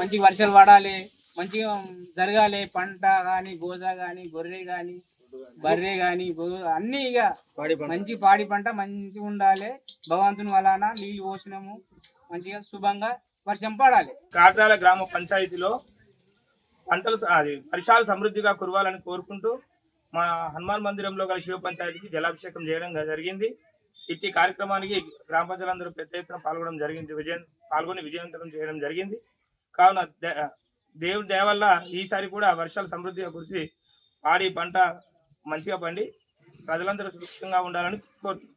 మంచిగా వర్షాలు పడాలి, మంచిగా జరగాలి. పంట కానీ, గోజ కానీ, గొర్రె కానీ, బర్రె కానీ, అన్నీ ఇక మంచి పాడి పంట మంచిగా ఉండాలి. భగవంతుని వలన నీళ్లు పోసినాము, మంచిగా శుభంగా వర్షం పడాలి. కాట్రాల గ్రామ పంచాయతీలో పంటలు వర్షాలు సమృద్ధిగా కురవాలని కోరుకుంటూ మా హనుమాన్ మందిరంలో గల శివ పంచాయతీకి జలాభిషేకం చేయడం జరిగింది. ఇట్టి కార్యక్రమానికి గ్రామ ప్రజలందరూ పెద్ద ఎత్తున పాల్గొని విజయవంతం చేయడం జరిగింది. కావున దేవుడి దయ వల్ల ఈసారి కూడా వర్షాలు సమృద్ధిగా కురిసి పాడి పంట మంచిగా పండి ప్రజలందరూ సురక్షితంగా ఉండాలని కోరుతున్నాం.